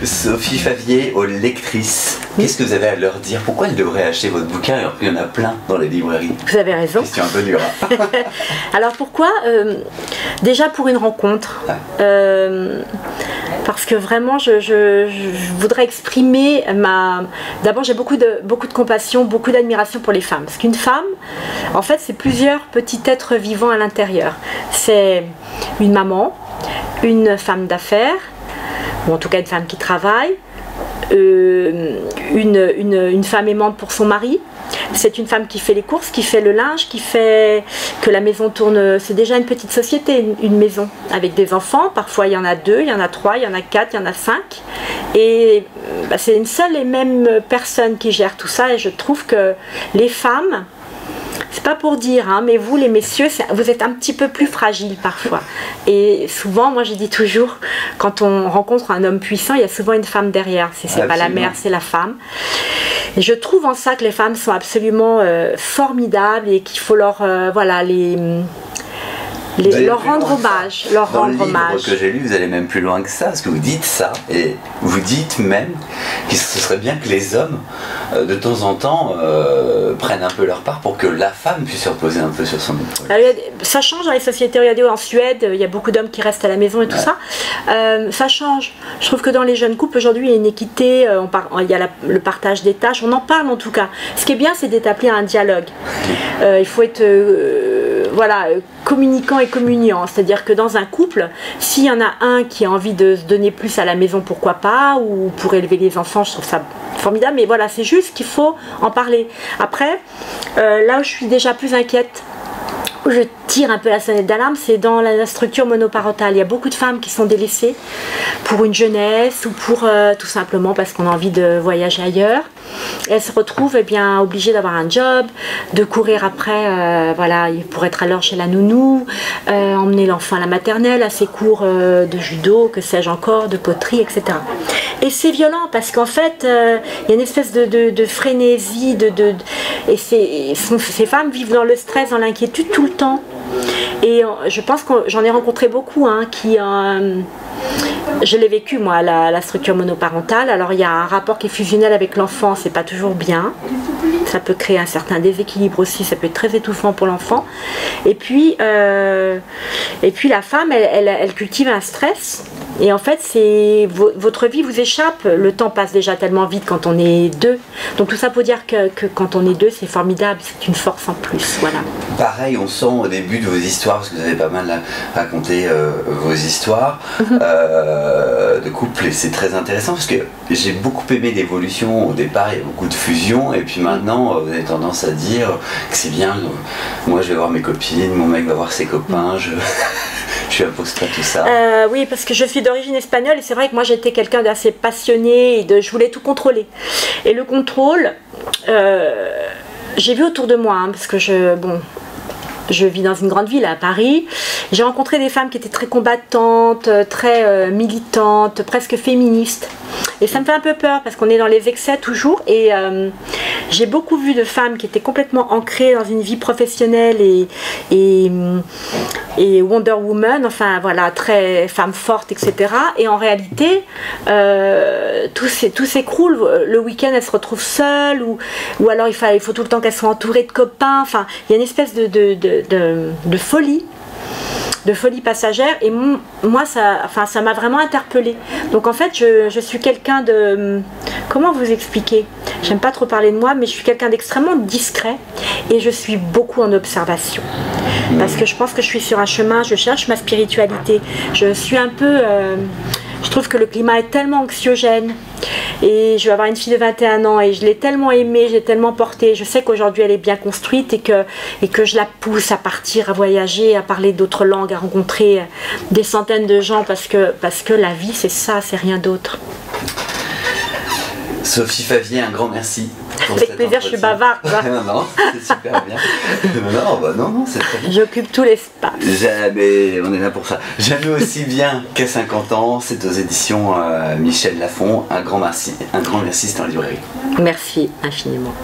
Sophie Favier, aux lectrices, qu'est-ce que vous avez à leur dire? Pourquoi elles devraient acheter votre bouquin alors qu'il y en a plein dans les librairies? Vous avez raison. Question un peu dure. Hein. Alors pourquoi déjà pour une rencontre. Parce que vraiment je voudrais exprimer ma... D'abord j'ai beaucoup de compassion, beaucoup d'admiration pour les femmes. Parce qu'une femme, en fait, c'est plusieurs petits êtres vivants à l'intérieur. C'est une maman, une femme d'affaires, ou en tout cas une femme qui travaille, une femme aimante pour son mari. C'est une femme qui fait les courses, qui fait le linge, qui fait que la maison tourne. C'est déjà une petite société, une maison avec des enfants. Parfois il y en a 2, il y en a 3, il y en a 4, il y en a 5. Et c'est une seule et même personne qui gère tout ça. Et je trouve que les femmes, c'est pas pour dire, hein, mais vous les messieurs, vous êtes un petit peu plus fragiles parfois. Et souvent, moi je dis toujours, quand on rencontre un homme puissant, il y a souvent une femme derrière. C'est pas la mère, c'est la femme. Et je trouve en ça que les femmes sont absolument formidables et qu'il faut leur rendre hommage. Dans le livre que j'ai lu, vous allez même plus loin que ça, parce que vous dites ça, et vous dites même que ce serait bien que les hommes, de temps en temps, prennent un peu leur part pour que la femme puisse se reposer un peu sur son épaule. Ça change dans les sociétés. Regardez, en Suède, il y a beaucoup d'hommes qui restent à la maison et tout ça. Ça change. Je trouve que dans les jeunes couples, aujourd'hui, il y a une équité, il y a le partage des tâches, on en parle en tout cas. Ce qui est bien, c'est d'établir un dialogue. Il faut être... communicant et communiant, c'est-à-dire que dans un couple, s'il y en a un qui a envie de se donner plus à la maison, pourquoi pas, ou pour élever les enfants, je trouve ça formidable, mais voilà, c'est juste qu'il faut en parler. Après, là où je suis déjà plus inquiète, où je tire un peu la sonnette d'alarme, c'est dans la structure monoparentale. Il y a beaucoup de femmes qui sont délaissées pour une jeunesse ou pour tout simplement parce qu'on a envie de voyager ailleurs. Et elles se retrouvent obligées d'avoir un job, de courir après, pour être à l'heure chez la nounou, emmener l'enfant à la maternelle, à ses cours de judo, que sais-je encore, de poterie, etc. Et c'est violent parce qu'en fait, il y a une espèce de frénésie, et ces femmes vivent dans le stress, dans l'inquiétude tout le temps. Et je pense que j'en ai rencontré beaucoup qui... je l'ai vécu moi, la structure monoparentale. Alors il y a un rapport qui est fusionnel avec l'enfant, c'est pas toujours bien. Ça peut créer un certain déséquilibre aussi, ça peut être très étouffant pour l'enfant. Et puis la femme, elle cultive un stress. Et en fait, votre vie vous échappe. Le temps passe déjà tellement vite quand on est deux. Donc tout ça pour dire que quand on est deux, c'est formidable, c'est une force en plus. Voilà. Pareil, on sent au début de vos histoires, parce que vous avez pas mal raconté vos histoires de couple, et c'est très intéressant parce que j'ai beaucoup aimé l'évolution. Au départ, il y a beaucoup de fusion, et puis maintenant, vous avez tendance à dire que c'est bien. Moi, je vais voir mes copines, mon mec va voir ses copains. Je impose pas tout ça. Oui, parce que je suis d'origine espagnole et c'est vrai que moi j'étais quelqu'un d'assez passionné et je voulais tout contrôler. Et le contrôle, j'ai vu autour de moi, parce que je vis dans une grande ville à Paris. J'ai rencontré des femmes qui étaient très combattantes, très militantes, presque féministes. Et ça me fait un peu peur parce qu'on est dans les excès toujours. Et j'ai beaucoup vu de femmes qui étaient complètement ancrées dans une vie professionnelle et Wonder Woman, enfin voilà, très femme forte, etc. Et en réalité, tout s'écroule. Le week-end, elles se retrouvent seules ou alors il faut tout le temps qu'elles soient entourées de copains. Enfin, il y a une espèce de folie. De folie passagère, et moi ça m'a vraiment interpellée. Donc en fait je suis quelqu'un de... Comment vous expliquer? J'aime pas trop parler de moi, mais je suis quelqu'un d'extrêmement discret et je suis beaucoup en observation. Parce que je pense que je suis sur un chemin, je cherche ma spiritualité. Je suis un peu... je trouve que le climat est tellement anxiogène. Et je vais avoir une fille de 21 ans et je l'ai tellement aimée, je l'ai tellement portée. Je sais qu'aujourd'hui elle est bien construite et que je la pousse à partir, à voyager, à parler d'autres langues, à rencontrer des centaines de gens parce que la vie c'est ça, c'est rien d'autre. Sophie Favier, un grand merci. Avec plaisir, je suis bavarde. Non, c'est super bien. Non, c'est très bien. J'occupe tout l'espace. Jamais, on est là pour ça. Jamais aussi bien qu'à 50 ans, c'est aux éditions Michel Lafon. Un grand merci, c'est dans la librairie. Merci infiniment.